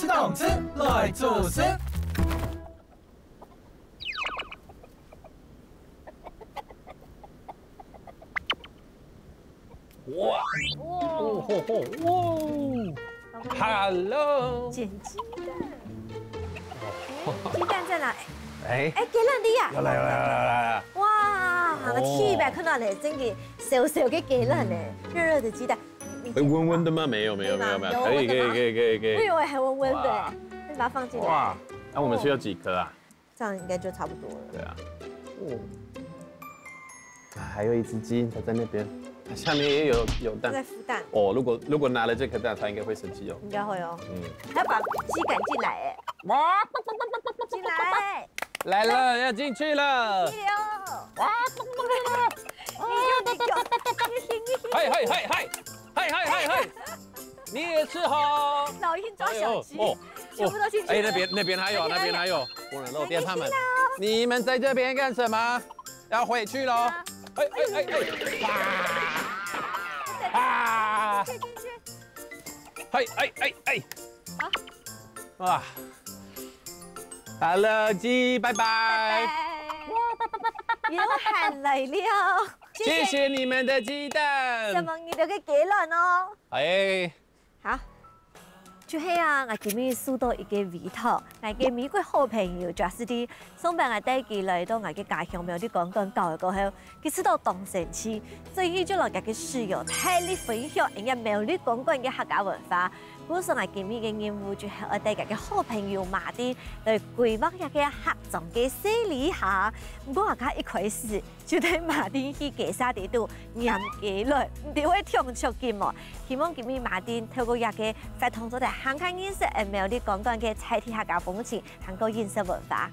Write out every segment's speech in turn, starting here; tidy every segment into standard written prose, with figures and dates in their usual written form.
动吃，来做事。哇！哦吼吼！哇 ！Hello！ 捡鸡蛋。鸡蛋在哪？哎，给咱的呀！有来！哇，个气呗，看到嘞，真的小小的给咱嘞，热热的鸡蛋。温温的吗？没有，可以。我以为还温温的，你把它放进来。哇，那我们需要几颗啊？这样应该就差不多了。对啊。哦。还有一只鸡，它在那边。 下面也有蛋，在孵蛋哦。如果拿了这颗蛋，它应该会生气哦。应该会哦。还要把鸡赶进来哎。哇！进来。来了，要进去了。激流。哇！嗨！你也是哈。老鹰抓小鸡。全部都进去。哎，那边还有，不能漏掉他们。你们在这边干什么？要回去喽。 啊！哇 ！Hello， 鸡，拜拜。有喊来了，谢谢你们的鸡蛋。希望你哋嘅幾輪哦。哎，好。就係啊，我今日收到一個委託，我嘅美國好朋友就是啲送俾我帶佢嚟到我嘅家鄉廟啲講教嘅過後，佢知道當神市，所以就落我嘅室友大力分享人家廟裏講嘅客家文化。故此我今日嘅任務就係我帶我嘅好朋友馬丁嚟規劃一個客莊嘅洗禮下。不過我一開始就帶馬丁去嘅沙地度念幾來，唔點會聽出嘅嘛。希望今日馬丁透過一個發通咗嘅香港認識廟裏講嘅菜地客家風情，能夠認識文化。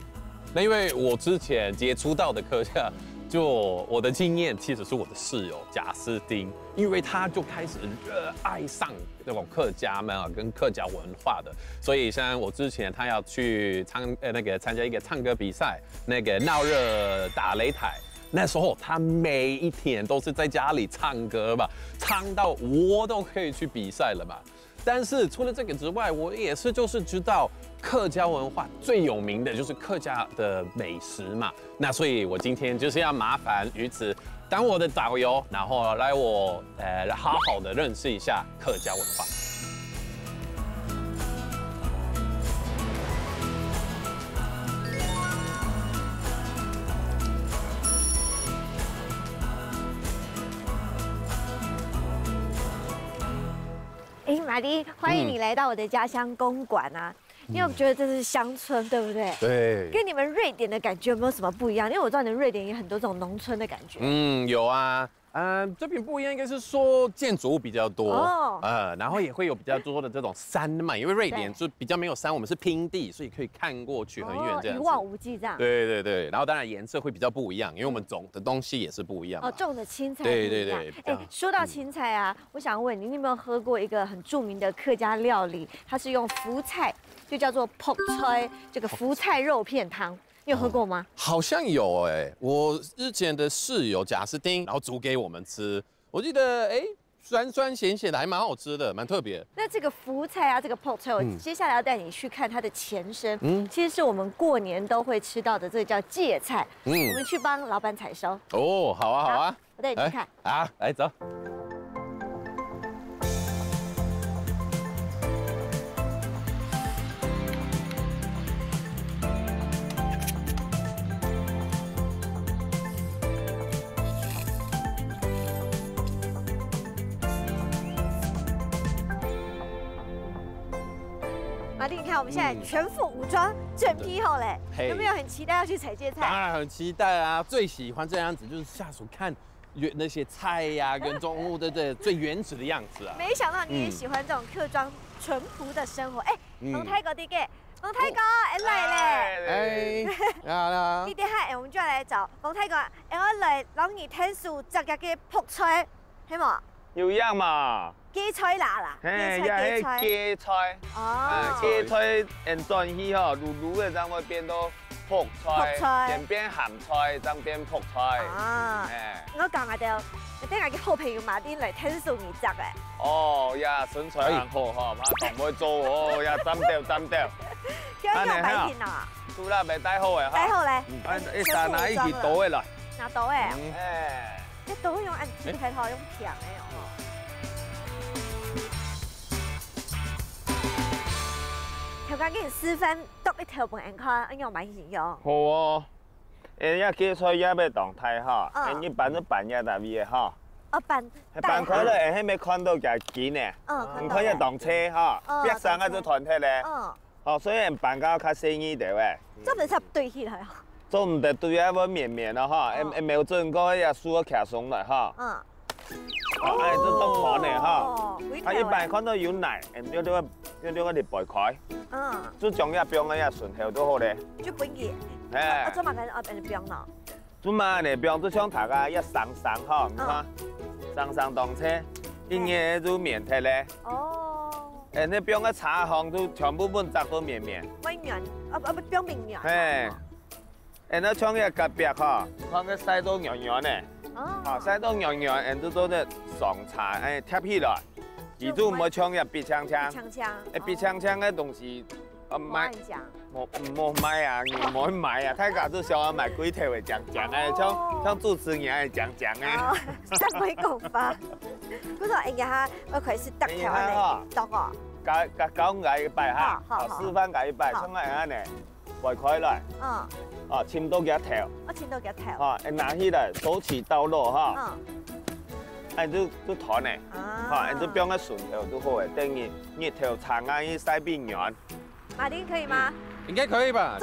那因為我之前接觸到的客家。 就我的經驗，其實是我的室友賈斯汀，因為他就開始熱愛上那種客家們啊，跟客家文化的，所以像我之前他要去參加一個唱歌比賽，那個鬧熱打擂台，那時候他每一天都是在家裡唱歌吧，唱到我都可以去比賽了嘛。但是除了這個之外，我也是就是知道。 客家文化最有名的就是客家的美食嘛，那所以我今天就是要麻煩於此當我的導遊，然後來我好好的認識一下客家文化。哎，馬丁，歡迎你來到我的家鄉公館啊！因為我覺得這是鄉村，對不對？對。跟你們瑞典的感覺有沒有什麼不一樣？因為我知道你們瑞典有很多這種農村的感覺。有啊。這邊不一樣，應該是說建築物比較多。然後也會有比較多的這種山嘛，因為瑞典就比較沒有山，我們是平地，所以可以看過去很遠，這樣子。一望無際這樣。對。然後當然顏色會比較不一樣，因為我們種的東西也是不一樣。種的青菜不一樣。對。哎，說到青菜啊，我想問你，你有沒有喝過一個很著名的客家料理？它是用福菜，就叫做卜菜，這個福菜肉片湯。 你有喝過嗎？好像有哎，我之前的室友賈斯汀，然後煮給我們吃，我記得酸酸鹹鹹的，還蠻好吃的，蠻特別。那這個福菜啊，這個 pork 菜，我接下來要帶你去看它的前身。其實是我們過年都會吃到的，這個叫芥菜。我們去幫老闆採收。哦，好啊，我帶你去看。啊，來走。 馬丁，你看我們現在全副武裝，整批後嘞，有沒有很期待要去採芥菜？當然很期待啊！最喜歡這樣子，就是下手看那些菜呀，跟動物的最原始的樣子啊！沒想到你也喜歡這種客莊淳樸的生活。哎，龍太哥啲嘅，龍太哥，來嘞！哎，你等下，我們就要來找龍太哥，我來讓你聽數這個嘅卜菜，係冇？有樣嘛？芥菜啦，嘿，芥也菜。芥菜，哦，芥菜用转去吼，卤卤的，咱会变到泡菜，泡菜先变咸菜，再变泡菜。啊，哎，我講下就，等下嘅好朋友馬丁嚟聽數二集嘅。哦呀，身材很好哈，怕同會做哦，呀，斬掉。叫用擺片啊，煮啦，未帶好嘅哈。擺好咧，一剎那一起倒嘅啦。拿刀誒，哎，一刀用按鐵皮頭用平嘅哦。頭家竟然示範剁一條半看，用買形容。好哦。誒，呀，芥菜也要動態哈，你拌咗拌也特別哈。哦，拌拌開咧，係咪看到嘅緊呢？唔可以動車哈，別上嗰隻團體咧。哦，所以拌到較細膩啲嘅。做唔插對起來啊？做唔得對啊，要綿綿啦哈，冇準個也輸個卡鬆來哈。哎，這都團嘅哈。啊，一般看到有奶，要啲白開。最重要冰嘅也順口都好咧。就本嘢。哎。我做埋緊冰咯。做嘛呢？冰都像大家一上哈，你看上動車，一嘢就綿體咧。哦。誒，你冰嘅茶行都全部本質都綿綿。微軟，冰面軟。哎。誒，那像嘅隔壁哈，看個曬到軟軟呢。哦，曬到軟軟，人都做啲上茶，誒貼起來，而都唔會唱入鼻槍槍。鼻槍槍嘅東西，買，冇買啊，唔買啊，睇下都想要買幾條嘅講嘅，像主持人係講嘅。真會講法。嗰度哎呀，我佢是特條嚟，當我。教藝拜哈，示範藝拜，像係咁呢，圍開來。哦，簽到幾多條？我簽到幾多條？哦，拿起來，手起刀落哈。哎，都團呢。哈，都變個順條都好誒，等於熱條長啊，一曬變軟。馬丁可以嗎？應該可以吧？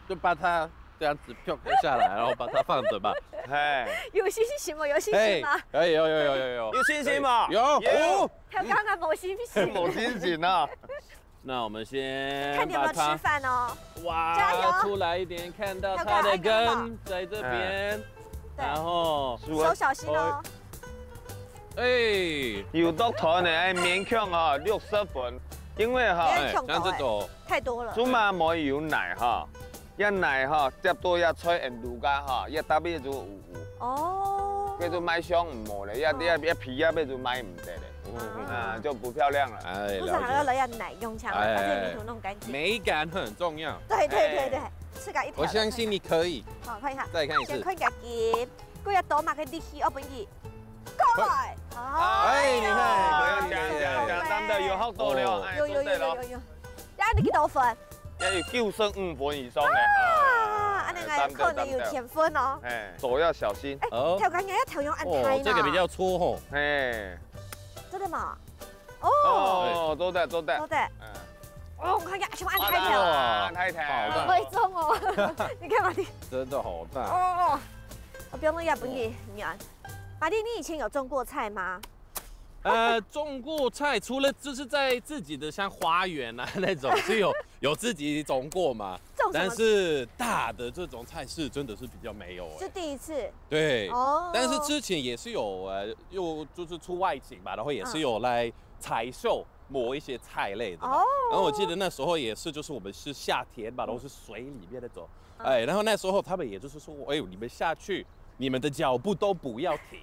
就把它這樣子漂下來，然後把它放着吧。哎，有信心嗎？有信心嗎？可以，有。有信心嗎？有。他剛剛冇信心。冇信心啊！那我們先看你有沒有吃飯哦。哇，出來一點，看到它的根在這邊，然後手小心哦。哎，有多團呢？哎，勉強啊，60分，因為哈，像這種太多了。做嘛冇有奶哈，一奶哈接多一吹人滷家哈，一打邊就有。哦。叫做買相唔好咧，一皮一邊就買唔得咧。就不漂亮了。哎，不是還要來奶用槍，而且泥土弄乾淨。美感很重要。對，吃個一條。我相信你可以。好，看一下。再看一次。先看夾夾，嗰日倒埋嘅力氣，我本意過來。哎，你看，講得有好多了。有。呀，你幾多分？要有95分以上嘅。啊，那個可能有10分哦。哎，手要小心。哎，條杆要調用按胎呢。這個比較粗吼。哎。真的嗎？哦，都得。哦，我看下，全部按太條。按太條。好會中哦！你看馬丁。真的好大。哦，我不用弄日本嘅軟。馬丁，你以前有種過菜嗎？種過菜，除了就是在自己的像花園啊那種是有自己種過嘛，但是大的這種菜是真的是比較沒有。是第一次。對。哦。但是之前也是有又就是出外景吧，然後也是有來採秀磨一些菜類的。哦。然後我記得那時候也是，就是我們是夏天吧，然後是水裡面那種，哎，然後那時候他們也就是說，哎，你們下去。你們的腳步都不要停，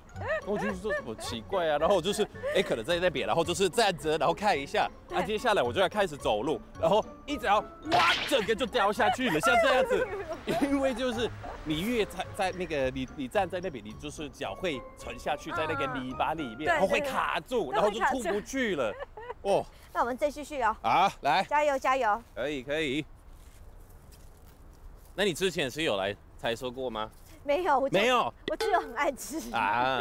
我就是說什麼奇怪啊，然後就是可能在那邊，然後就是站着，然後看一下，接下來我就要開始走路，然後一腳哇，整個就掉下去了，像這樣子，因為就是你越在那個你站在那邊，你就是腳會沉下去，在那個泥巴裡面，然後會卡住，然後就出不去了。哦，那我們再繼續哦。好，來，加油。可以。那你之前是有來採收過嗎？沒有，我只有很愛吃啊！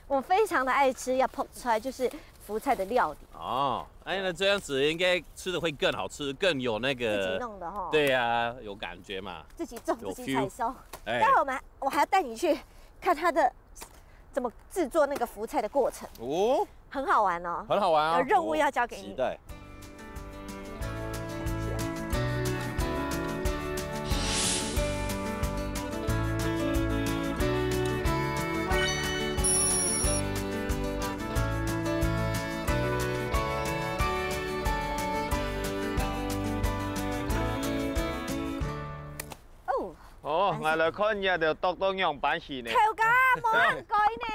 我非常的愛吃，要泡出來就是福菜的料理。哦，哎，那這樣子應該吃的會更好吃，更有那個自己弄的哈。對呀，有感覺嘛。自己種，自己採收。待會我還要帶你去看它的怎麼製作那個福菜的過程。哦，很好玩哦。很好玩啊！有任務要交給你。期待。哦，我来看也就剁到样板戏呢。头家冇人改呢，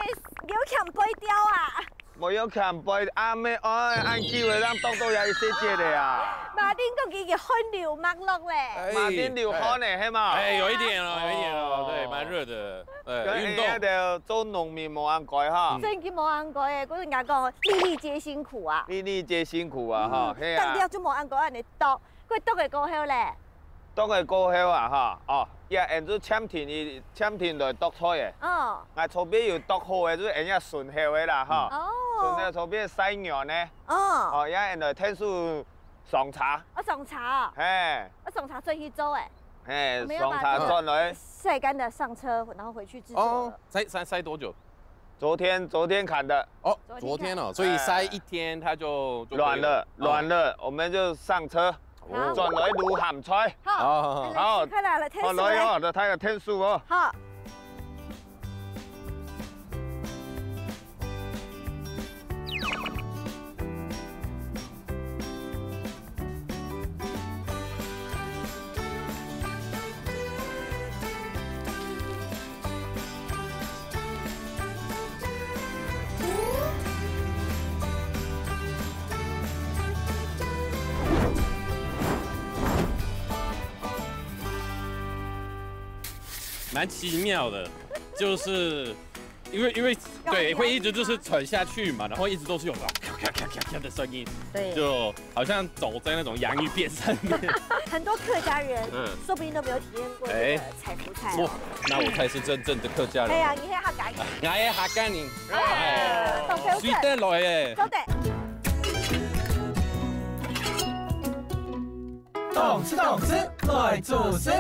有强背雕啊！冇有看背阿妹按机会让剁到也世界的呀。马丁个几个汗流满落嘞。马丁流汗呢，系嘛？哎，有一点哦，有一点哦，对，蛮热的。运动。就做农民冇人改哈。真嘅冇人改嘅，嗰人家讲粒粒皆辛苦啊。粒粒皆辛苦啊，哈，系啊。当了就冇人改，人哋剁，佢剁嘅过后咧。剁嘅过后啊，哈，哦，也按住签田来剁菜嘅。哦。啊，厝边有剁好嘅，就是按下顺后嘅啦，哈。哦。顺后厝边晒羊呢。哦。哦，也按来天数上茶。上茶。嘿。上茶最去做诶。嘿，上茶转来。晒干的上车，然后回去制作。哦。晒多久？昨天砍的。哦，昨天哦，所以晒一天它就软了，我们就上车。转来卤鹹菜，好，看來天數來哦，就睇下天數哦。好。蛮奇妙的，就是因为对会一直就是沉下去嘛，然后一直都是有咔咔咔咔咔的声音，对，就好像走在那种洋芋片上面。很多客家人，说不定都没有体验过这个采福菜哦。那我才是真正的客家人。对呀，你係客家人。我係客家人。哦，水得來嘅。走得。懂事來做事。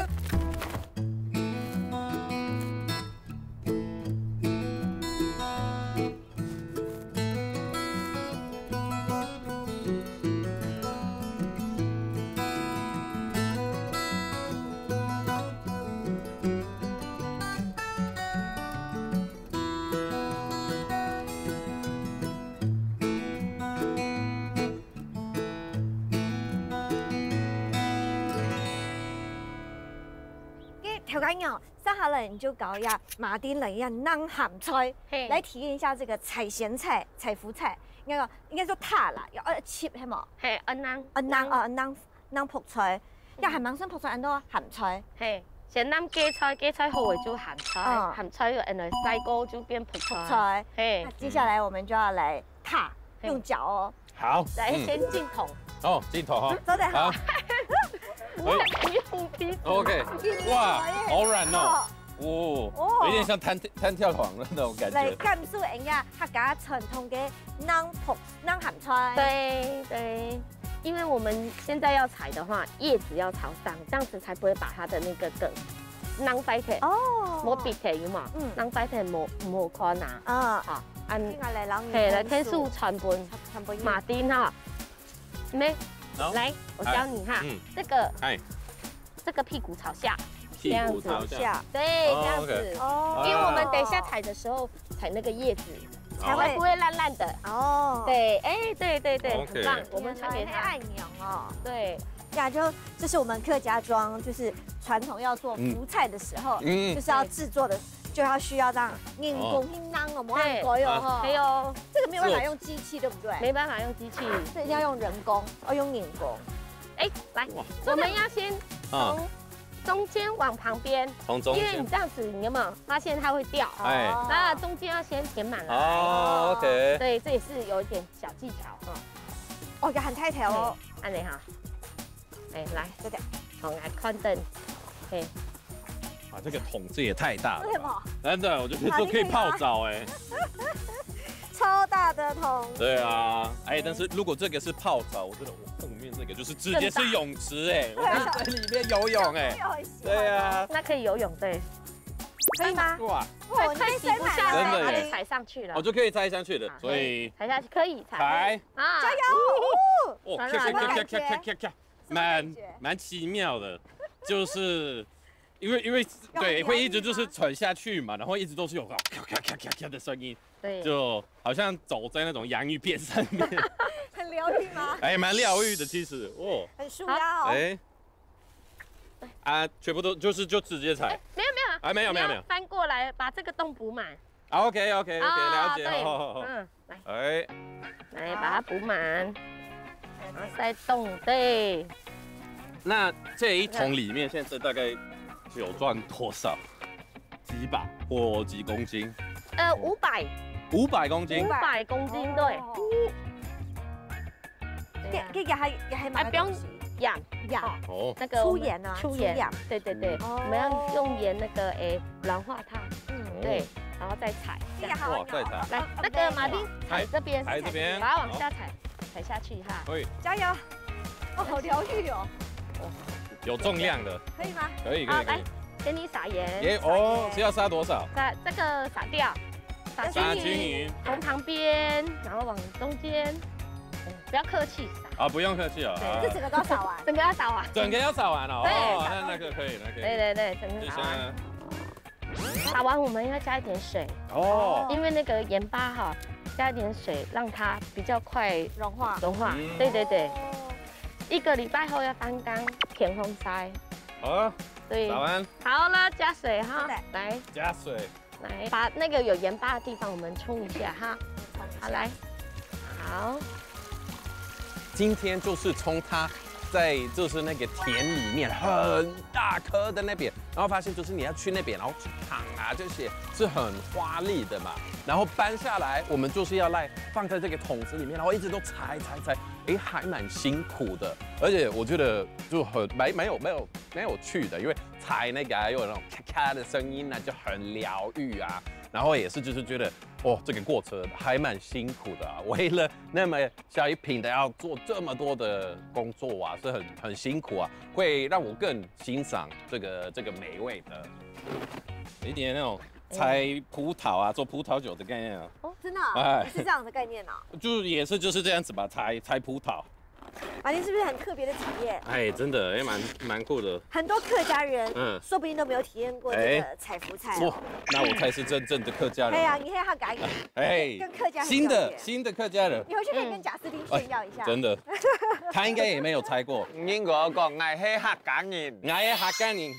头家娘，上下来你就搞一下马丁人一样囊咸菜，来体验一下这个采咸菜、采福菜。应该说塔啦，要切係冇？係囊囊卜菜，又係猛生卜菜，很多鹹菜。係先囊芥菜，芥菜好為就鹹菜，鹹菜又來曬過就變卜菜。係。接下來我們就要來塔，用腳哦。好。來先進桶。哦，進桶哈。走得好。OK， 哇，好软哦，哦，有点像彈跳床的那種感覺。嚟感受一下客家傳統嘅囊鹹菜。對，因為我們現在要採的話，葉子要朝上，這樣子才不會把它的那個梗囊擺起。哦，冇閉起有嘛？囊擺起冇可能。啊，好，來天數傳本馬丁哈，咩？来，我教你哈，这个屁股朝下，屁股朝下，对，这样子，哦，因为我们等一下采的时候采那个叶子，才会不会烂烂的。哦，对，哎，对，很棒，我们传给他。爱娘哦，对，这是我们客家庄，就是传统要做福菜的时候，就是要制作的。就要需要这样人工去囊哦，冇按改哦哈。还有这个没有办法用机器，对不对？没办法用机器，这一定要用人工，要用人工。哎，来，我们要先从中间往旁边，因为你这样子，你有没有发现它会掉？哎，那中间要先填满了。哦 ，OK。对，这也是有一点小技巧哦。哦，要很太条哦，按你哈。哎，来，这点，好，来看灯，嘿。啊，这个桶子也太大了，真的，我觉得都可以泡澡哎，超大的桶。对啊，哎，但是如果这个是泡澡，我觉得我后面这个就是直接是泳池哎，我可以在里面游泳哎，对啊，那可以游泳对，可以吗？哇，可以洗不下来，真的可以踩上去了，我就可以踩上去了，所以踩下去可以踩啊，加油！哦，咔，蛮奇妙的，就是。因为对会一直就是沉下去嘛，然后一直都是有咔咔咔咔咔的声音，对，就好像走在那种洋芋片上面。很疗愈吗？哎，蛮疗愈的其实，哦，很舒压哦。哎，啊，全部都就直接踩。没有，哎，没有，翻过来把这个洞补满。OK，了解。来，来把它补满，然后塞洞，对。那这一桶里面现在大概有装多少？几把或几公斤？500公斤。500公斤，对。给还蛮不用养哦，那个粗盐啊，粗盐，对，我们要用盐那个软化它，对，然后再踩，哇，再踩。来，那个马丁踩这边，踩这边，把它往下踩下去哈。可以，加油！哦，好疗愈哦。有重量的，可以吗？可以。来，给你撒盐。是要撒多少？撒这个撒掉，撒均匀，从旁边，然后往中间，不要客气撒。不用客气哦。这整个都要撒完，整个要撒完。整个要撒完哦。对，那个可以，对，整个撒完。撒完我们要加一点水因为那个盐巴哈，加一点水让它比较快融化。对。1个礼拜后要翻缸，填烘筛。好，对，撒完。好了，加水哈，来，加水，来把那个有盐巴的地方我们冲一下哈。好，来，好。今天就是从它在就是那个田里面很大颗的那边，然后发现就是你要去那边，然后去躺啊这些是很花力的嘛，然后搬下来我们就是要来放在这个桶子里面，然后一直都踩，还蛮辛苦的，而且我觉得就很蛮有趣的，因为踩那个又有那种咔咔的声音啊，就很疗愈啊。然后也是就是觉得这个过程还蛮辛苦的啊，为了那么小一瓶的要做这么多的工作啊，是很辛苦啊，会让我更欣赏这个美味的，一点那种采葡萄啊，做葡萄酒的概念啊。真的啊？是这样的概念啊？就是这样子吧，采葡萄。马丁是不是很特别的体验？真的也蛮酷的。很多客家人，说不定都没有体验过这个采福菜。那我才是真正的客家人。你黑哈嘎跟客家人新的客家人。你回去可以跟贾斯汀炫耀一下。真的，他应该也没有采过。英国講我係客家人，我係客家人。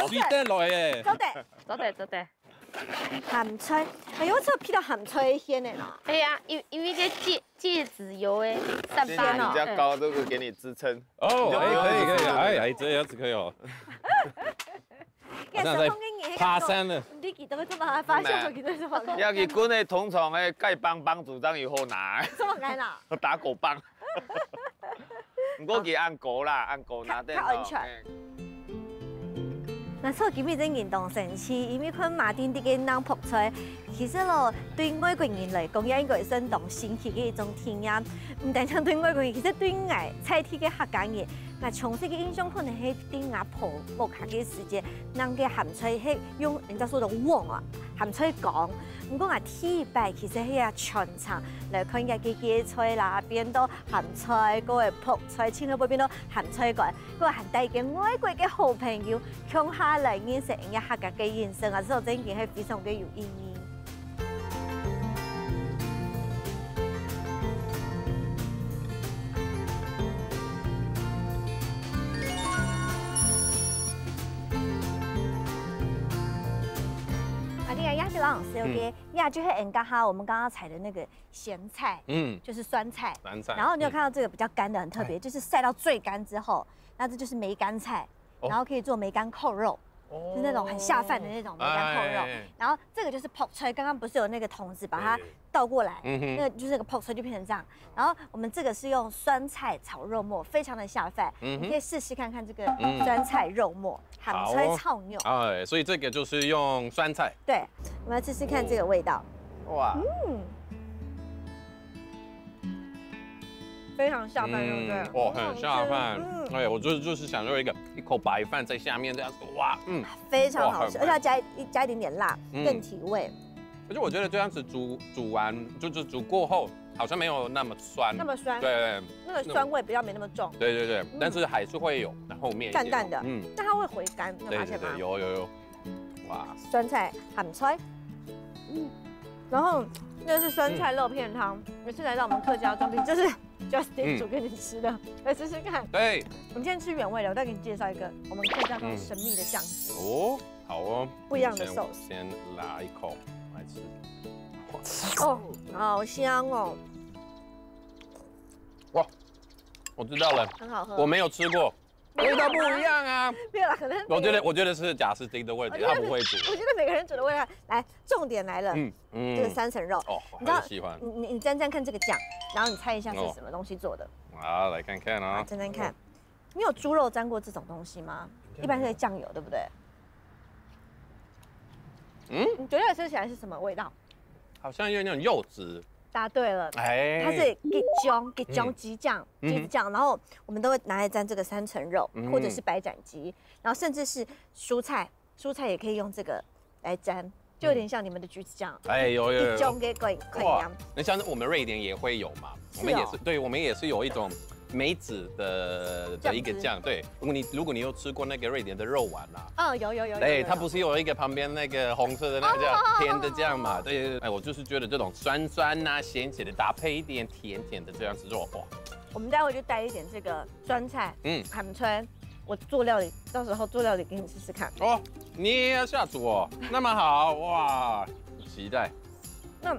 水得來嘅。走得。鹹菜，我這批到鹹菜鮮的啦。對呀，因為這芥子油誒散發比較高，都會給你支撐。可以，這樣子可以哦。好像在爬山了。你記得這麼發現我記得什麼？要去滾的通常誒，丐幫主張以後拿。這麼難拿？打狗棒。唔過佢按狗啦，按狗拿的。較安全。那所以今日真運動神奇，因為看馬丁啲嘅人撲菜，其實咯對外國人嚟講，也應該係相當新奇嘅一種體驗。唔單止對外國人，其實對我菜鐵嘅客家人，我從細嘅印象可能係對我婆屋下嘅時節，人嘅鹹菜係用人家說到黃啊，鹹菜講。唔過我鐵擺其實係啊全場嚟看嘅芥菜啦，變到鹹菜，嗰個撲菜，千到變到鹹菜蓋，嗰個係帶嘅外國嘅好朋友，鄉下嚟認識人家客家嘅人生啊，所以真件係非常嘅有意義。老师 OK， 就是我们刚刚采的那个咸菜，就是酸菜。然后你有看到这个比较干的，很特别，就是晒到最干之后，那这就是梅干菜，然后可以做梅干扣肉，是那种很下饭的那种梅干扣肉。然后这个就是泡菜，刚刚不是有那个桶子把它倒过来，那个就是那个泡菜就变成这样。然后我们这个是用酸菜炒肉末，非常的下饭，你可以试试看看这个酸菜肉末。鹹菜炒牛，所以这个就是用酸菜。对，我们要试试看这个味道。哇，非常下饭，对不对？很下饭。我就是想要一口白饭在下面这样子，哇，非常好吃，而且要加一点点辣，更提味。而且我觉得这样子煮完，就是煮过后，好像没有那么酸。对，那个酸味比较没那么重。对，但是还是会有后面淡淡的，但它会回甘，有发现吗？有。哇，酸菜鹹菜，然后那是酸菜肉片汤，也是来到我们客家装逼，就是 Justin 煮给你吃的，来试试看。对，我们今天吃原味的，我再给你介绍一个我们客家中神秘的酱汁。哦，好哦，不一样的 sauce。先拿一口来吃。哦，好香哦！哇，我知道了，很好喝。我没有吃过，味道不一样啊。没有啦，可能我觉得是贾斯汀的味道，他不会煮。我觉得每个人煮的味道，来，重点来了，这个3层肉，哦，你知道很喜欢。你沾沾看这个酱，然后你猜一下是什么东西做的。好，来看看啊，沾沾看。你有猪肉沾过这种东西吗？一般是酱油，对不对？你觉得吃起来是什么味道？好像有那种柚子。答对了，它是吉姜鸡酱，然后我们都会拿来沾这个3层肉，或者是白斩鸡，然后甚至是蔬菜也可以用这个来沾，就有点像你们的橘子酱。哎，有。吉姜给贵哇，那像我们瑞典也会有嘛？我们也是，对，我们也是有一种梅子的一个酱。对，如果你有吃过那个瑞典的肉丸啦，有。对，它不是有一个旁边那个红色的那个叫甜的酱嘛？对，哎，我就是觉得这种酸酸呐、咸咸的搭配一点甜甜的这样子肉，哇！我们待会就带一点这个酸菜，海川，我做料理，到时候做料理给你试试看。哦，你也要下厨哦，那么好哇，期待。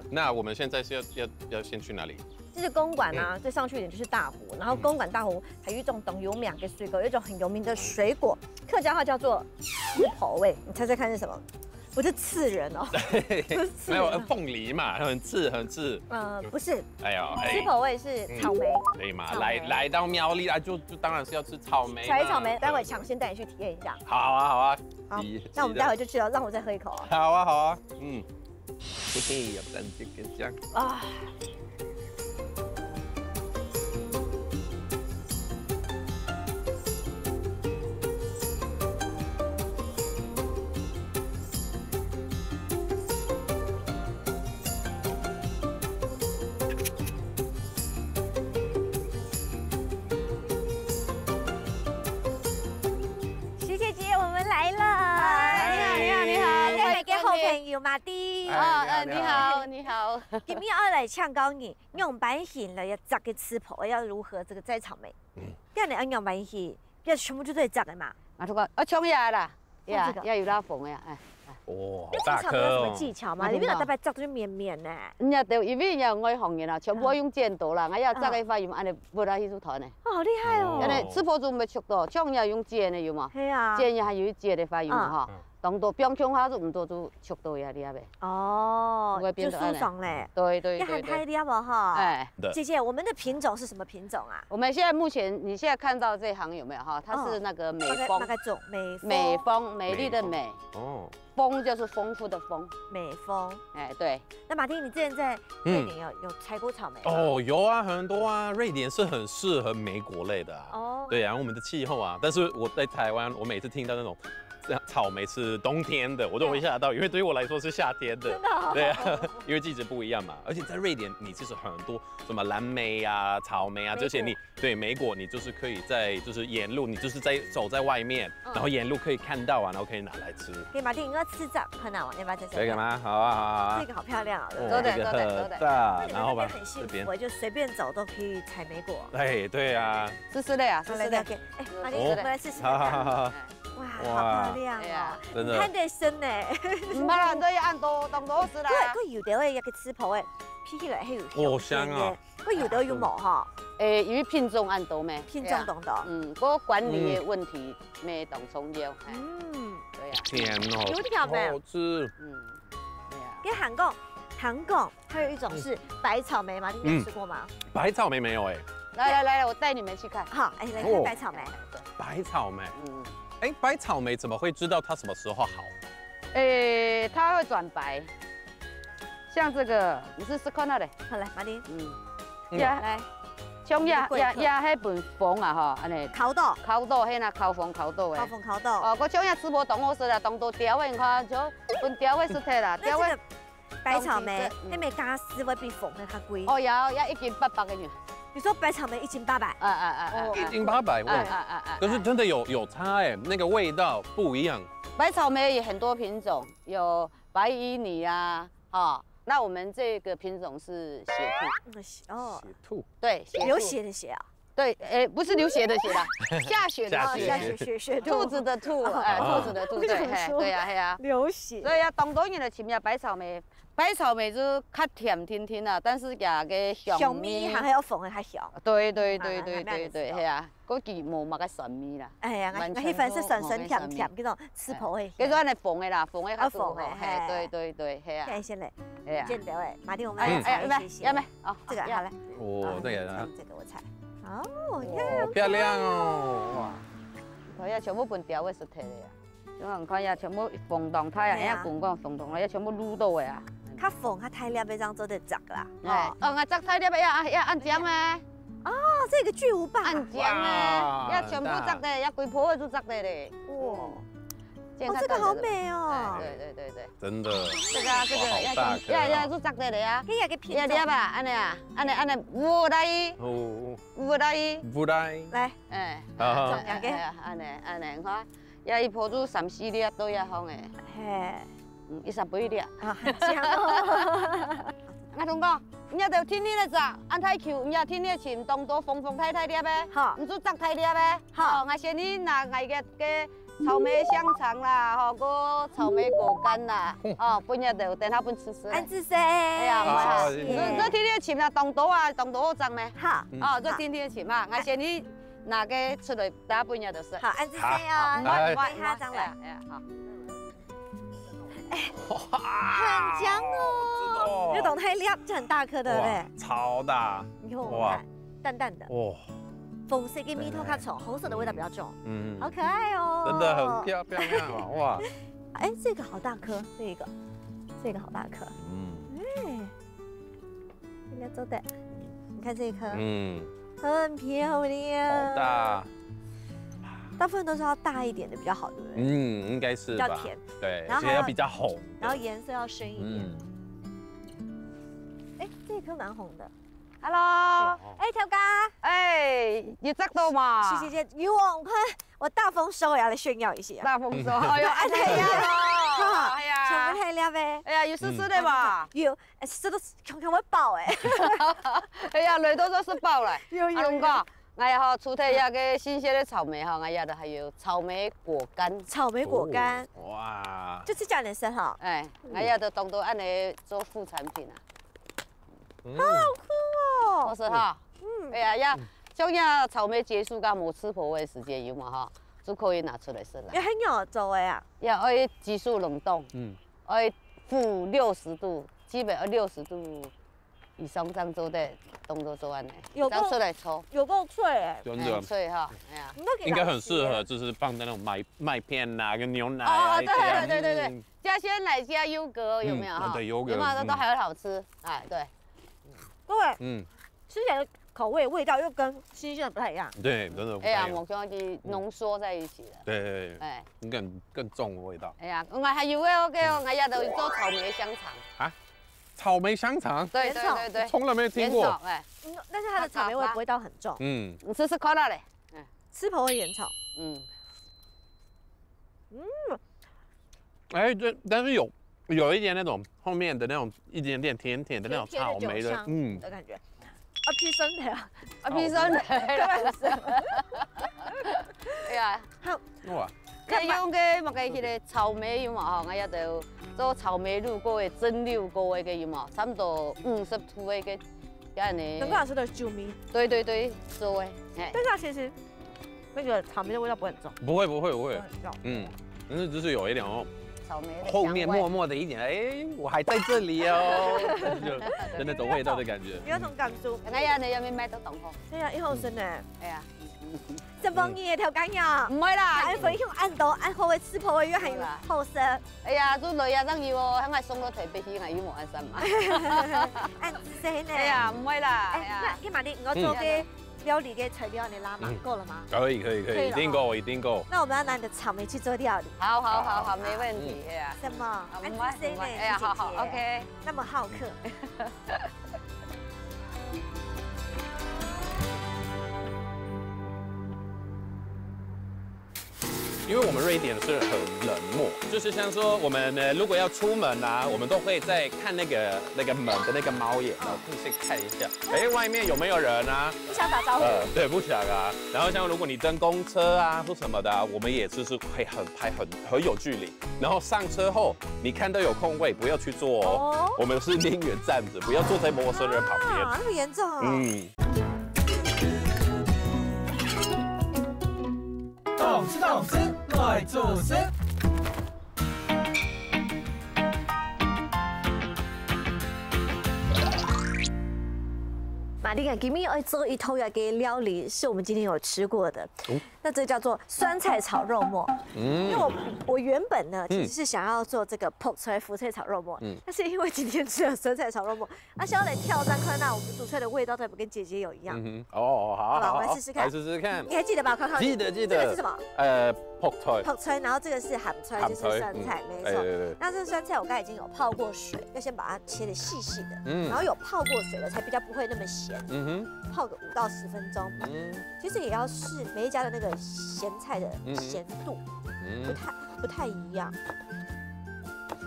那我们现在是要先去哪里？这是公馆啊，再上去一点就是大湖，然后公馆大湖还有一种董有两个水果，有一种很有名的水果，客家话叫做刺头味，你猜猜看是什么？不是刺人哦，没有凤梨嘛，很刺。不是，哎呦，刺头味是草莓。对嘛，来到苗栗啊，就当然是要吃草莓。采草莓，待会抢先带你去体验一下。好啊。好，那我们待会就去了，让我再喝一口啊。好啊，嘿嘿，要蘸这个酱啊。马丁，你好。今天要来唱高你用白荇了，要摘个吃婆，要如何这个摘草莓？要你要用白荇，要全部就对摘的嘛。啊，这个冲呀啦，要有拉缝呀，哎。哇，大颗哦！有什么技巧吗？里面有大概摘就绵绵呢。呀，对，因为要爱红的啦，全部用剪刀啦，我要摘个发音，安尼不拉起出头呢。好厉害哦！安尼吃婆做没速度，冲要用剪的有嘛？系啊。剪也还有剪的发音哈。当多冰冲下就唔多就速度呀，你阿呗。哦，就舒爽嘞。对。要很太厉害哈。哎，姐姐，我们的品种是什么品种啊？我们现在目前你现在看到这行有没有哈？它是那个美丰。哪个种？美丰，美丽的美。哦。丰就是丰富的丰。美丰。哎，对。那马丁，你之前在瑞典有采过草莓吗？哦，有啊，很多啊。瑞典是很适合莓果类的啊。哦。对啊，我们的气候啊，但是我在台湾，我每次听到那种。草莓是冬天的，我都会吓到，因为对于我来说是夏天的。真的、哦？对啊，因为季节不一样嘛。而且在瑞典，你其实很多什么蓝莓啊、草莓啊这些，你对莓果你就是可以在就是沿路，你就是走在外面，然后沿路可以看到啊，然后可以拿来吃。给马丁，你要吃这很难玩，要不要再吃？可以干嘛？好啊。这个好漂亮啊！对。然后吧，很幸福，就随便走都可以采莓果。哎，对啊。试试的呀，试试的。哎，马丁，我们来试试。好。哇，好漂亮哦！真的，看得深呢。唔怕人都要按多当多时啦。佢有的一个吃婆诶，劈起来还有香啊。佢有的有毛哈。因为品种按多咩？品种懂的。嗰管理的问题咩当重要。对呀。甜哦。有条没？好吃。对呀。跟韩贡，还有一种是白草莓嘛，你有吃过吗？白草莓没有哎。来，我带你们去看。好，哎，来看白草莓。白草莓。哎，白草莓怎么会知道它什么时候好？它会转白。像这个，你是看到的？好来，马丁。来，像压迄份缝啊吼，安尼。烤豆，迄那烤缝烤豆诶。烤豆。哦，我像压吃无当好食啦，当多条的，你看就分条的实体啦，条的。白草莓，迄枚加丝会比缝的较贵。哦，要1斤800个呢。你说白草莓1斤800，1斤800，可是真的有差哎，那个味道不一样。白草莓也很多品种，有白伊尼啊，那我们这个品种是血兔。哦，血兔。对，流血的血啊。 对，不是流血的血啦，下雪的血，兔子的兔，兔子的兔，对呀，流血。所以啊，当然的深夜白草莓，白草莓就较甜甜甜啊，但是也个香米还要缝的较香。对，系啊，嗰句无嘛个酸米啦。哎呀，我迄份是酸酸甜甜，嗰种吃婆的。叫做安尼缝的啦，缝的较缝的，对，系啊。看先嘞，系啊。见得哎，马丁我们来采一些。要没？哦，这个好嘞。哦，这个。这个我采。 哦，漂亮哦！哇，看呀，全部分条的实体的呀，像看呀，全部缝动态啊，呀，滚滚缝动了，呀，全部撸到的呀。较缝较太粒，这样做得杂啦。我摘太粒呀按浆的。哦，这个巨无霸。按浆的，呀，全部摘的，呀，规坡的都摘的嘞。哇！ 哦，这个好美哦！对，真的。这个呀，都摘的嘞呀。这个片。呀，粒吧，安尼，乌来。哦。乌来。乌来。来。哎。重样个。安尼，看，呀，伊抱住3、4粒都呀好诶。嘿。伊18粒。啊，很香哦。我同讲，你要天天来摘，按太球，你要天天寻当多风太粒呗。好。唔做摘太粒呗。好。我先你拿个草莓香肠啦，吼，个草莓果干啦，哦，本日就等下本吃吃。安子生，哎呀，这天天寻啊，当多好摘咩？好，哦，这天天寻嘛，我先你拿个出来，等下本日就吃。好，安子生哦，我下张来。哎呀，好。很香哦，这种太粒就很大颗的，对不对？超大。你看，哇，淡淡的。哇。 粉色跟蜜桃较重，红色的味道比较重，好可爱哦，真的很漂亮啊，哇！哎，这个好大颗，这个好大颗，人家做的，你看这一颗，很漂亮，好大，大部分都是要大一点的比较好，对不对？应该是比较甜，对，而且要比较红，然后颜色要深一点，哎，这一颗蛮红的。 Hello， 哎，条哥，哎，你摘到嘛？谢，有我看我大丰收，我要来炫耀一下。大丰收，哎呦，安太呀咯，哎呀，全部太亮呗。哎呀，有湿湿的吧？有，湿都看我爆哎。哎呀，雷都是爆了。有。阿龙哥，哎呀哈，出台那个新鲜的草莓哈，哎呀的还有草莓果干。草莓果干。哇。就是叫人生哈。哎，哎呀的当做按来做副产品啊。 好酷哦！我说哈，哎呀呀，像呀草莓结束噶无吃婆的时间有嘛哈，就可以拿出来吃了。也很有做的呀。要爱急速冷冻，爱负60度，基本要60度以上这样做的动作做完嘞，这样出来抽，有够脆哎，真的脆哈，哎呀，应该很适合，就是放在那种麦片呐，跟牛奶啊，对，加鲜奶加优格有没有哈？对，优格，有没有都很好吃？哎，对。 对，吃起来的口味道又跟新鲜的不太一样。对，真的。哎呀，我刚刚浓缩在一起了。对，哎，更重的味道。哎呀，我还有个我呀都做草莓香肠。啊？草莓香肠？对，从来没听过。哎，但是它的草莓味不会到很重。你试试看了嘞。吃婆会盐草。哎，对，但是有一点那种后面的那种一点点甜甜的那种草莓的，的感觉。啊，披生的呀，披生的，哎呀，好哇！用个莫个迄个草莓有嘛吼，我也就做草莓乳锅的蒸馏锅的有嘛，差不多50度的个，安尼。能够老师的酒米。对，做的。但是它其实那个草莓的味道不会很重。不会。但是就是有一点哦。 草莓后面默默的一点，哎，我还在这里哦，就那种味道的感觉。有种感受。哎呀，你有没买到同好？对呀，1毫升呢。哎呀，这帮你条干呀？唔会啦，按分享按多按好的吃婆的越很好升。哎呀，做累啊，当有哦，向我送到台北去，我有冇按三嘛？按自身呢？哎呀，唔会啦。哎呀，你马丁，我做给。 料理的材料你拉嘛，够了吗？可以，一定够，一定够。那我们要拿你的草莓去做料理。好，没问题。哎呀，什么？哎呀，好 ，OK。那么好客。因为我们瑞典是很冷漠，就是像说我们如果要出门啊，我们都会在看那个门的那个猫眼，然后可以先看一下，哎，外面有没有人啊？不想打招呼。对，不想啊。然后像如果你登公车啊或什么的、啊，我们也就是会排很有距离。然后上车后，你看到有空位，不要去坐哦。我们是宁愿站着，不要坐在陌生人旁边。那么严重啊？动词来做事。玛丽卡今天要做一道嘅料理，是我们今天有吃过的。那这叫做酸菜炒肉末。因为我原本呢其实是想要做这个泡菜福菜炒肉末，但是因为今天吃了酸菜炒肉末，那想要来挑战看看我们煮出来的味道，会不会跟姐姐有一样？哦，好，我们试试看，来试试看。你还记得吧？考考你。记得。这个是什么？泡菜。泡菜，然后这个是咸菜，就是酸菜，没错。那这酸菜我刚才已经有泡过水，要先把它切得细细的，然后有泡过水的才比较不会那么咸。泡个5到10分钟。其实也要试每一家的那个咸菜的咸度，不太一样。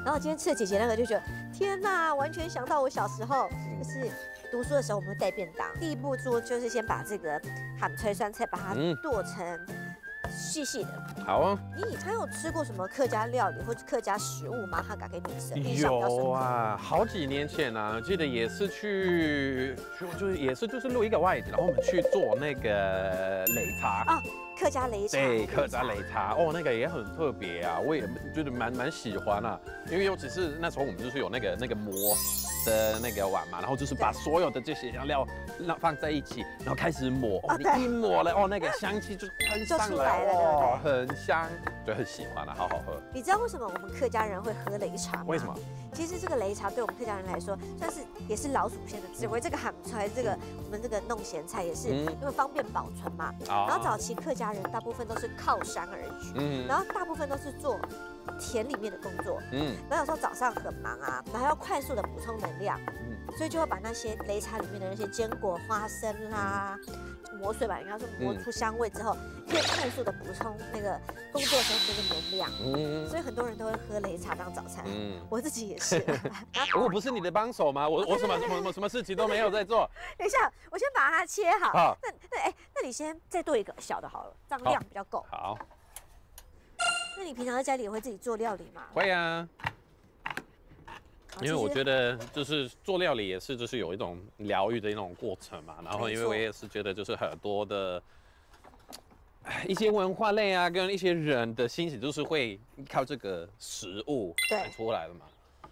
然后今天吃的姐姐那个就觉得，天哪，完全想到我小时候，就是读书的时候我们会带便当。第一步做就是先把这个咸菜酸菜把它剁成细细的。好啊。你以前有吃过什么客家料理或者客家食物吗？哈嘎给你吃，印象比较深刻。有啊，好几年前啊，记得也是就是录一个外景，然后我们去做那个擂茶啊。客家擂茶，对，客家擂茶哦，那个也很特别啊，我也觉得蛮喜欢啊，因为尤其是那时候我们就是有那个磨的那个碗嘛，然后就是把所有的这些料放在一起，然后开始抹，哦，你一抹了，哦，那个香气就喷上来，哦，很香，就很喜欢了，好好喝。你知道为什么我们客家人会喝擂茶吗？为什么？其实这个擂茶对我们客家人来说，算是也是老祖先的智慧。这个喊出来，我们这个弄咸菜也是因为方便保存嘛。然后早期客家人大部分都是靠山而居，然后大部分都是做田里面的工作，然后有时候早上很忙啊，然后要快速的补充能量，所以就会把那些擂茶里面的那些坚果、花生啦。磨碎吧，应该说磨出香味之后，可以快速的补充那个工作时候的那个能量。所以很多人都会喝擂茶当早餐。我自己也是。我不是你的帮手吗？我什么事情都没有在做。等一下，我先把它切好。那你先再剁一个小的好了，这样量比较够。好。那你平常在家里也会自己做料理吗？会啊。因为我觉得就是做料理也是就是有一种疗愈的一种过程嘛，然后因为我也是觉得就是很多的一些文化类啊，跟一些人的心情就是会靠这个食物出来的嘛。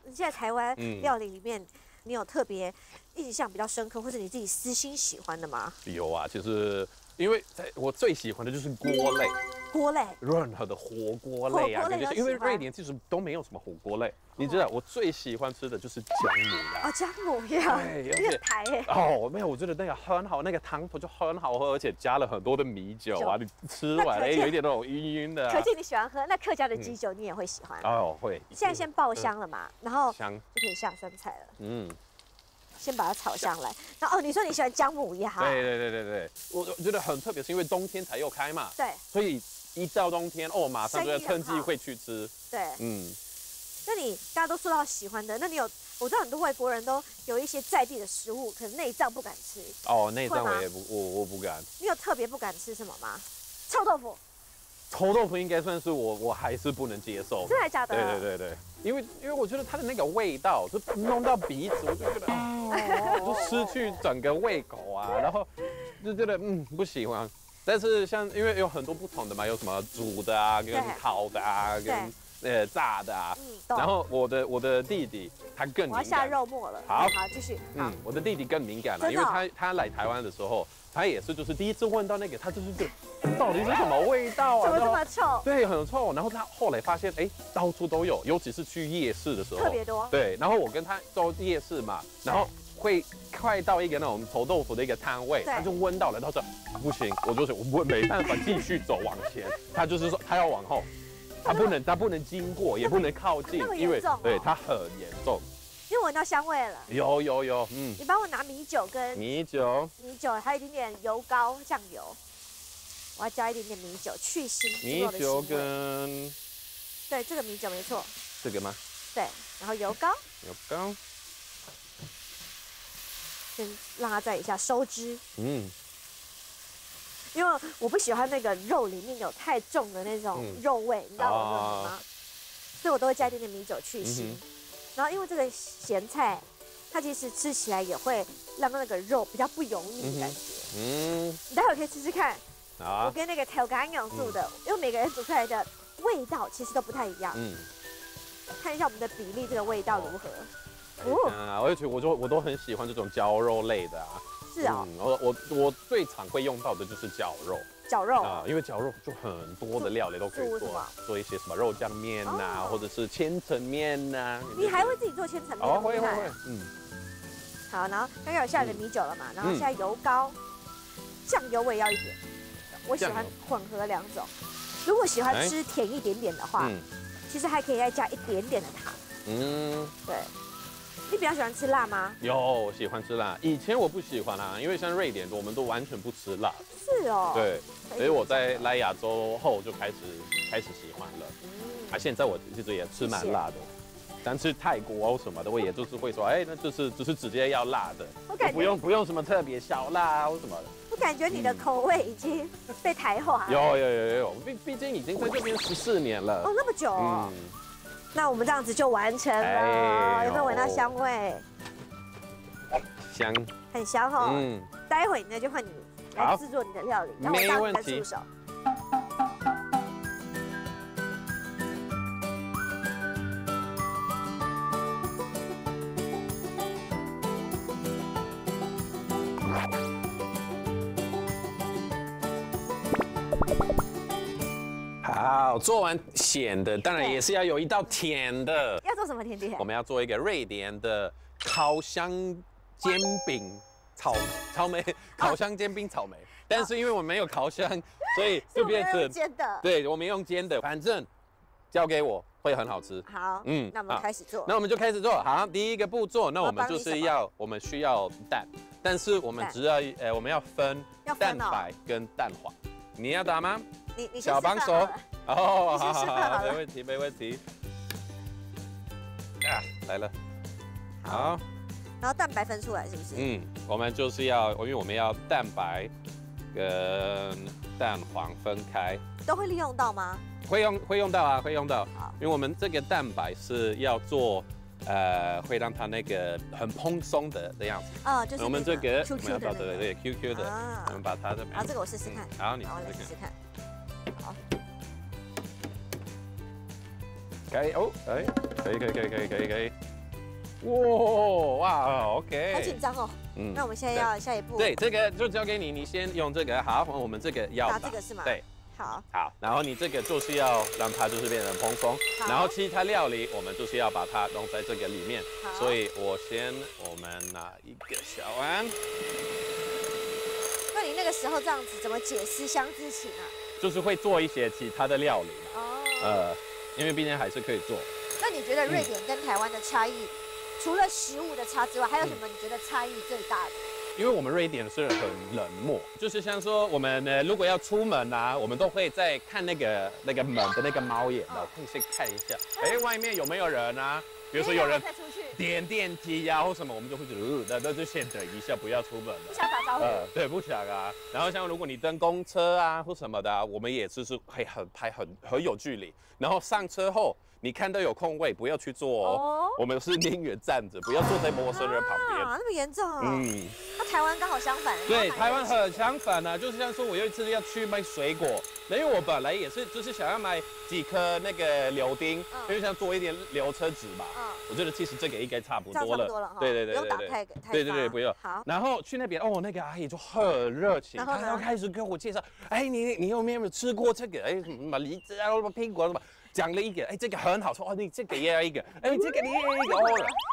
现在台湾料理里面，你有特别印象比较深刻，或者你自己私心喜欢的吗？有啊，就是因为我最喜欢的就是锅类。锅类，任何的火锅类啊，因为瑞典其实都没有什么火锅类。你知道我最喜欢吃的就是姜母鸭。姜母鸭，对，很台耶。哦，没有，我觉得那个很好，那个汤头就很好喝，而且加了很多的米酒啊，你吃完了有一点那种晕晕的。可见你喜欢喝，那客家的基酒你也会喜欢。哦，会。现在先爆香了嘛，然后就可以下酸菜了。先把它炒上来，然后你说你喜欢姜母鸭。对，我觉得很特别，是因为冬天才又开嘛。对。所以一到冬天，马上就要趁机会去吃。对。那你大家都说到喜欢的，那你我知道很多外国人都有一些在地的食物，可能内脏不敢吃。哦，内脏我不敢。你有特别不敢吃什么吗？臭豆腐。臭豆腐应该算是我还是不能接受。真的假的？对，因为我觉得它的那个味道就弄到鼻子，我就觉得就失去整个胃口啊，然后就觉得不喜欢。但是像因为有很多不同的嘛，有什么煮的啊，跟烤的啊，跟炸的啊。然后我的弟弟他更敏感。我要下肉末了。好，继续。我的弟弟更敏感了，因为他来台湾的时候，他也是就是第一次闻到那个，他就是觉得到底是什么味道啊？怎么这么臭？对，很臭。然后他后来发现，到处都有，尤其是去夜市的时候，特别多。对，然后我跟他走夜市嘛，然后会快到一个那种臭豆腐的一个摊位，他就闻到了，他说不行，我没办法继续走往前，他就是说他要往后，他不能经过，也不能靠近，因为对他很严重。因为闻到香味了。有，你帮我拿米酒跟米酒，还有一点点油膏酱油。我要加一点点米酒去腥。米酒跟对这个米酒没错。这个吗？对，然后油膏。油膏。先让它在一下收汁。嗯。因为我不喜欢那个肉里面有太重的那种肉味，你知道我说什么吗？所以我都会加一点点米酒去腥。然后因为这个咸菜，它其实吃起来也会让那个肉比较不油腻的感觉。你待会可以吃吃看。我跟那个调干养做的，因为每个人煮出来的味道其实都不太一样。看一下我们的比例，这个味道如何？而且我都很喜欢这种绞肉类的啊。是啊，我最常会用到的就是绞肉。绞肉啊，因为绞肉就很多的料理都可以做一些什么肉酱面呐，或者是千层面呐。你还会自己做千层面？哦，会。好，然后刚刚有下了米酒了嘛，然后现在油膏、酱油我也要一点，我喜欢混合两种。如果喜欢吃甜一点点的话，其实还可以再加一点点的糖。对。你比较喜欢吃辣吗？有，我喜欢吃辣。以前我不喜欢啊，因为像瑞典，我们都完全不吃辣。是哦。对，所以我在来亚洲后就开始喜欢了。现在我其实也吃蛮辣的，但是泰国什么的，我也就是会说，那就是直接要辣的，不用什么特别小辣或什么的。我感觉你的口味已经被台化了。有，毕竟已经在这边14年了。哦，那么久哦。那我们这样子就完成了，有没有闻到香味？香，很香哦。待会呢就换你来制作你的料理，然后我当你的助手。好，做完咸的，当然也是要有一道甜的。要做什么甜点？我们要做一个瑞典的烤箱煎饼草莓，烤箱煎饼草莓。但是因为我们没有烤箱，所以就变成煎的。对，我们用煎的，反正交给我会很好吃。好，那我们开始做。那我们就开始做。好，第一个步骤，那我们就是我们需要蛋，但是我们我们要分蛋白跟蛋黄。你要打吗？你小帮手。哦，好，没问题。来了。好。然后蛋白分出来是不是？我们就是因为我们要蛋白跟蛋黄分开。都会利用到吗？会用到啊，会用到。因为我们这个蛋白是要做，会让它那个很蓬松的样子。就是我们这个 QQ 的，对 QQ 的，我们把它的。好，这个我试试看。好，你试试看。好。可以哦，可以。哇 ，OK。好紧张哦。那我们现在要下一步。对，这个就交给你，你先用这个。好，我们这个要打这个是吗？对。好，然后你这个就是要让它就是变成蓬松，然后其他料理我们就是要把它弄在这个里面。所以我们拿一个小碗。那你那个时候这样子怎么解思乡之情啊？就是会做一些其他的料理嘛。因为毕竟还是可以做。那你觉得瑞典跟台湾的差异，除了食物的差之外，还有什么你觉得差异最大的？因为我们瑞典是很冷漠，就是像说我们如果要出门啊，我们都会在看那个门的那个猫眼的，可以先看一下，外面有没有人啊？比如说有人点电梯呀或什么，我们就会觉得那就先等一下，不要出门了。不想打招呼。对，不想啊。然后像如果你登公车啊或什么的，我们也是会排很有距离。然后上车后，你看到有空位，不要去坐哦。我们是宁愿站着，不要坐在陌生人旁边。那么严重啊？那台湾刚好相反。对，台湾很相反啊，就是像说我有一次要去买水果，因为我本来也是就是想要买几颗那个柳丁，因为想做一点流车纸嘛。我觉得其实这个应该差不多了。对，不用打太对，不用。好。然后去那边那个阿姨就很热情，她要开始跟我介绍，你有没有吃过这个？什么梨子啊，什么苹果什么。讲了一个，这个很好吃你这个也要一个，这个你也要一个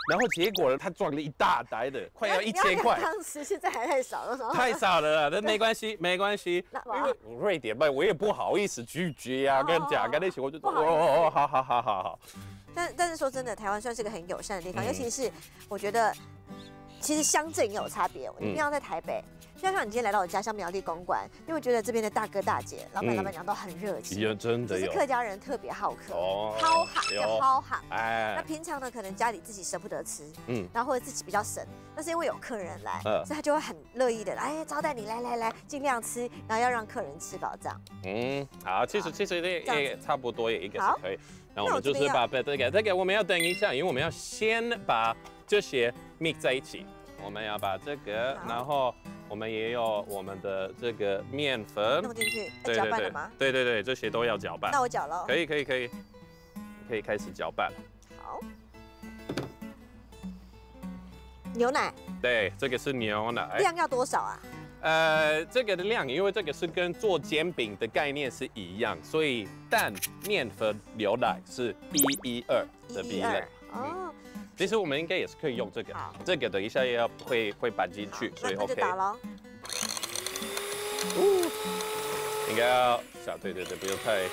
然后结果呢，他装了一大袋的，快要1000块。当时现在还太少了，太少了啦，那没关系，因为瑞典吧，我也不好意思拒绝啊，跟那些我就好。但是说真的，台湾算是个很友善的地方，尤其是我觉得其实乡镇也有差别，你不要在台北。就像你今天来到我家乡苗栗公馆，因为觉得这边的大哥大姐、老板娘都很热情，也真的有，就是客家人特别好客，哦，好行叫好行。哎，那平常呢，可能家里自己舍不得吃，然后或者自己比较省，但是因为有客人来，所以他就会很乐意的来招待你，来，尽量吃，然后要让客人吃饱这样。好，其实也差不多一个是可以。那我们就是把这个我们要等一下，因为我们要先把这些 mix 在一起。我们要把这个，然后我们也有我们的这个面粉弄进去，搅拌了吗？对，这些都要搅拌。那我搅了。可以，可以开始搅拌。好。牛奶。对，这个是牛奶。量要多少啊？这个的量，因为这个是跟做煎饼的概念是一样，所以蛋、面粉、牛奶是1:2的比例。哦。其实我们应该也是可以用这个，这个等一下也要会拌进去，所以 OK。打了。应该要小，对，不要太。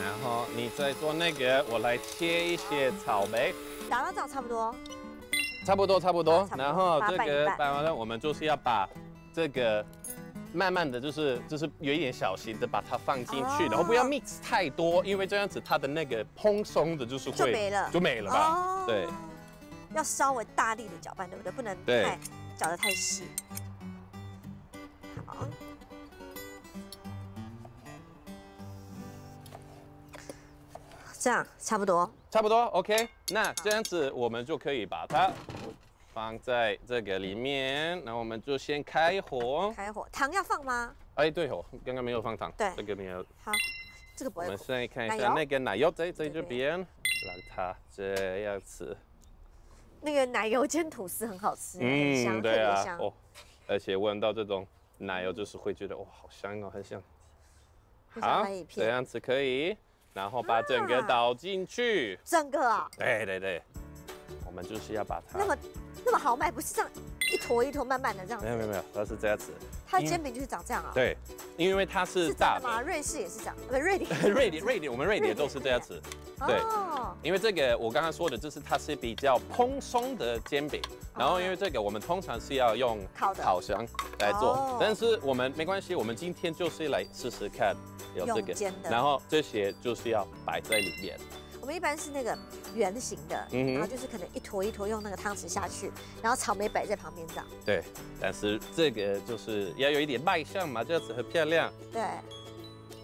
然后你再做那个，我来切一些草莓。打到这样差不多。差不多，然后这个拌完了，我们就是要把这个慢慢的就是有一点小心的把它放进去，然后不要 mix 太多，因为这样子它的那个蓬松的就是会就没了吧？对，要稍微大力的搅拌，对不对？不能太搅得太细。好，这样差不多 OK。那这样子我们就可以把它放在这个里面，然后我们就先开火。糖要放吗？哎，对哦，刚刚没有放糖。对，这个没有。好，这个不会。我们现在看一下那个奶油在这边，让它这样子。那个奶油煎吐司很好吃，很香，特别香哦。而且闻到这种奶油，就是会觉得哇，好香哦，很香。好，这样子可以。然后把整个倒进去，整个啊？对，我们就是要把它那么豪迈，不是这样一坨一坨慢慢的这样子？没有，它是这样子。它的煎饼就是长这样啊？对，因为它是大的吗？瑞士也是这样，瑞典，我们瑞典都是这样子。对，因为这个我刚刚说的，就是它是比较蓬松的煎饼，然后因为这个我们通常是要用烤箱来做，但是我们没关系，我们今天就是来试试看。有这个，然后这些就是要摆在里面。我们一般是那个圆形的，然后就是可能一坨一坨用那个汤匙下去，然后草莓摆在旁边这样。对，但是这个就是要有一点卖相嘛，这样子很漂亮。对，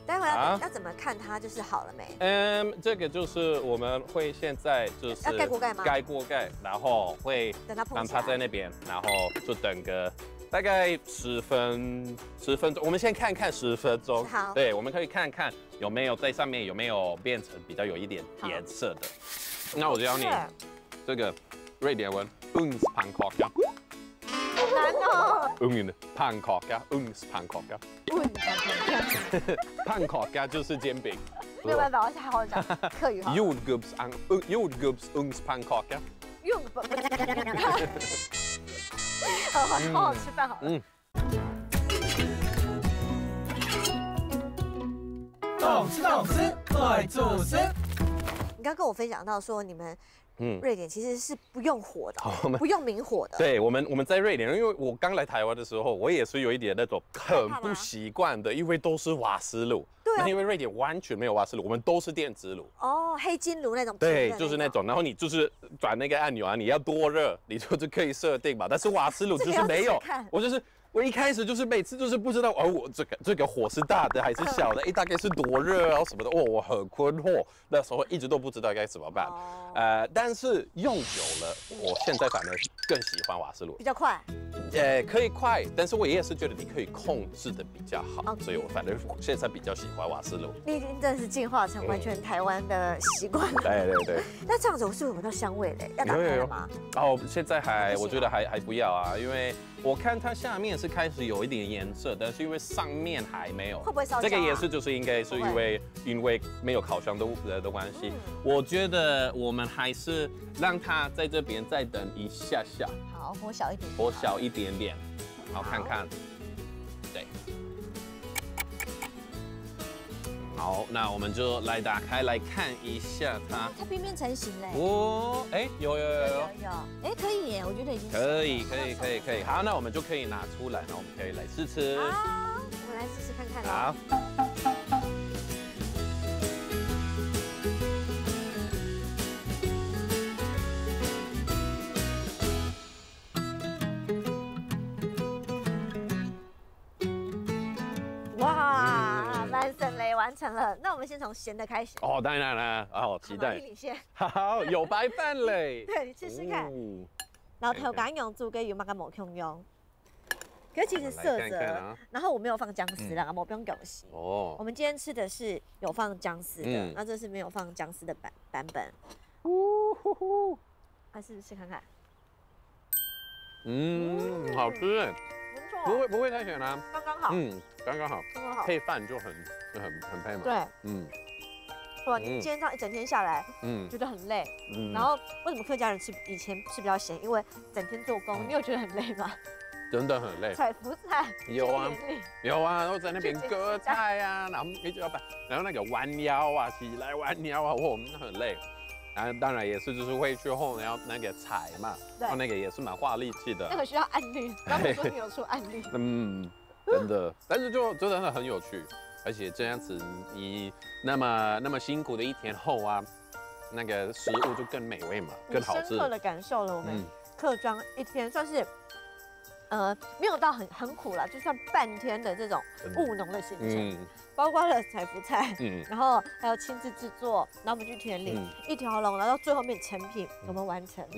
待会要怎么看它就是好了没？这个就是我们会现在就是要盖锅盖吗？盖锅盖，然后会让它在那边，然后就等个。大概10分钟，我们先看看10分钟。好，对，我们可以看看有没有在上面有没有变成比较有一点颜色的。那我教你这个瑞典文 pannkaka。好难哦。pannkaka pannkaka。pannkaka 就是煎饼。没有办法，我先好好讲客语哈。Jordgubbspannkaka。好好吃饭好了。懂吃，快做事。你刚跟我分享到说你们瑞典其实是不用火的，不用明火的。对，我们在瑞典，因为我刚来台湾的时候，我也是有一点那种很不习惯的，因为都是瓦斯炉。对啊。因为瑞典完全没有瓦斯炉，我们都是电子炉。哦，黑金炉那种。对，就是那种。然后你就是转那个按钮啊，你要多热，你就是可以设定嘛。但是瓦斯炉就是没有，我一开始就是每次就是不知道我这个火是大的还是小的，大概是多热啊什么的，我很困惑，那时候一直都不知道该怎么办。但是用久了，我现在反而更喜欢瓦斯炉，比较快。可以快，但是我也是觉得你可以控制的比较好，所以我反正现在比较喜欢瓦斯炉。你已经真的是进化成完全台湾的习惯了。对。那这样子我是闻到香味嘞，要打开了吗？哦，现在我觉得还不要啊，因为我看它下面是开始有一点颜色，但是因为上面还没有。会不会烧焦？这个也是就是应该是因为没有烤箱的关系。我觉得我们还是让它在这边再等一下下。好，火小一点。火小一点点，好看看。对。好，那我们就来打开来看一下它。它边边成型嘞。哦，哎，有，哎，可以耶，我觉得已经可以。好，那我们就可以拿出来，然后我们可以来试吃。好，我们来试试看看咯。好。哇，完成嘞，完成了。那我们先从咸的开始。哦，当然了，好期待。你先。好，有白饭嘞。对，你试试看。然后头干用猪跟油麻跟某控用。可是其实色泽，然后我没有放姜丝啦，我不用恭喜。哦。我们今天吃的是有放姜丝的，那这是没有放姜丝的版本。来试试看看。好吃哎。不会太咸啊，刚刚好。刚刚好，配饭就很配嘛。对，哇，你今天这样一整天下来，觉得很累。然后为什么客家人以前吃比较咸？因为整天做工，你有觉得很累吗？真的很累。采福菜有啊，然后在那边割菜啊，然后一直要把，然后那个弯腰啊，起来弯腰啊，我们很累。然后当然也是就是会去后然后那个踩嘛，然后那个也是蛮花力气的。那个需要按律，刚才说你有出按律。真的，但是就真的很有趣，而且这样子你那么辛苦的一天后啊，那个食物就更美味嘛，更好吃。深刻的感受了我们客庄一天算是，没有到很苦了，就算半天的这种务农的行程，包括了采福菜，然后还有亲自制作，然后我们去田里一条龙，然后到最后面成品我们完成，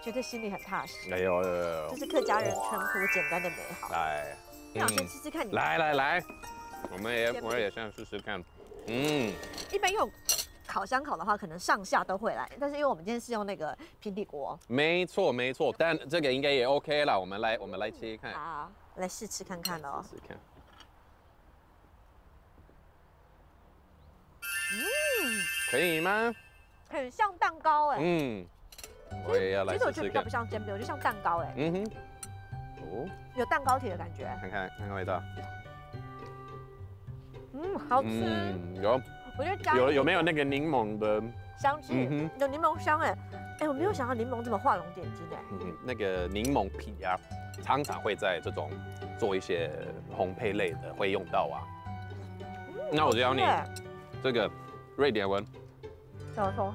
觉得心里很踏实。有，这是客家人淳朴简单的美好。来。那我先吃吃看你。来，我也想试试看。一般用烤箱烤的话，可能上下都会来，但是因为我们今天是用那个平底锅。没错，但这个应该也 OK 了。我们来切看。好，来试吃看看哦。试看。可以吗？很像蛋糕哎。我也要来试试看。其实我觉得比较不像煎饼，我觉得像蛋糕哎。有蛋糕体的感觉。看看味道。好吃。有。我觉得有没有那个柠檬的香气？有柠檬香哎。我没有想到柠檬这么画龙点睛哎。那个柠檬皮啊，常常会在这种做一些烘焙类的会用到啊。那我教你这个瑞典文。怎么说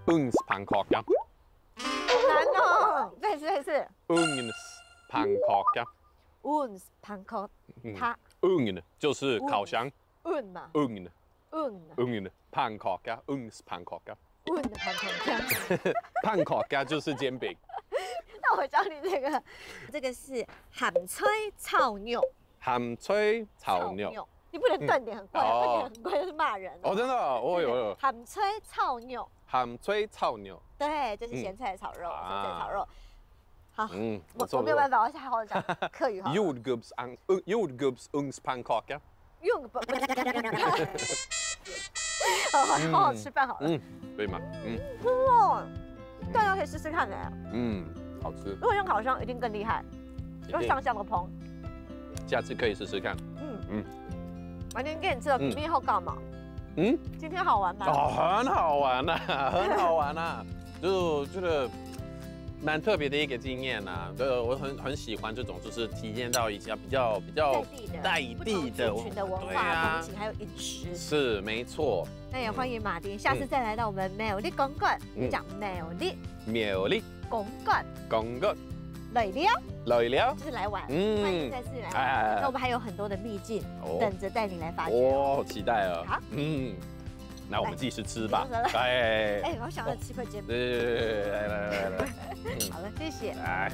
？Uns pannkaka。难哦。再一次。Uns pannkaka。Uns pannkaka。它。Ugn 就是烤箱。Ugn 嘛。Ugn。pannkaka。Uns pannkaka。Ugn 的 pannkaka。pannkaka 就是煎饼。那我教你这个是鹹脆炒肉。鹹脆炒肉。你不能断点很怪，断点很怪就是骂人。真的，有。鹹脆炒肉。鹹脆炒肉。对，就是咸菜炒肉，咸菜炒肉。好，我没有办法，我好好讲客语好。Jordgubbs uns pannkaka。好好吃饭好了。可以吗？大家可以试试看哎。好吃。如果用烤箱一定更厉害，用上下的烹。下次可以试试看。完全给你吃了，比你好搞嘛。今天好玩吗？很好玩呐，很好玩呐，就觉得蛮特别的一个经验呐。我很喜欢这种，就是体验到一下比较在地的族群的文化风情，还有饮食。是没错。那也欢迎马丁下次再来到我们苗栗公馆，讲苗栗公馆。来聊，就是来玩，欢迎再次来。那我们还有很多的秘境等着带你来发掘。好期待哦。好，那我们继续吃吧。我想要吃块煎饼。来。好了，谢谢。来。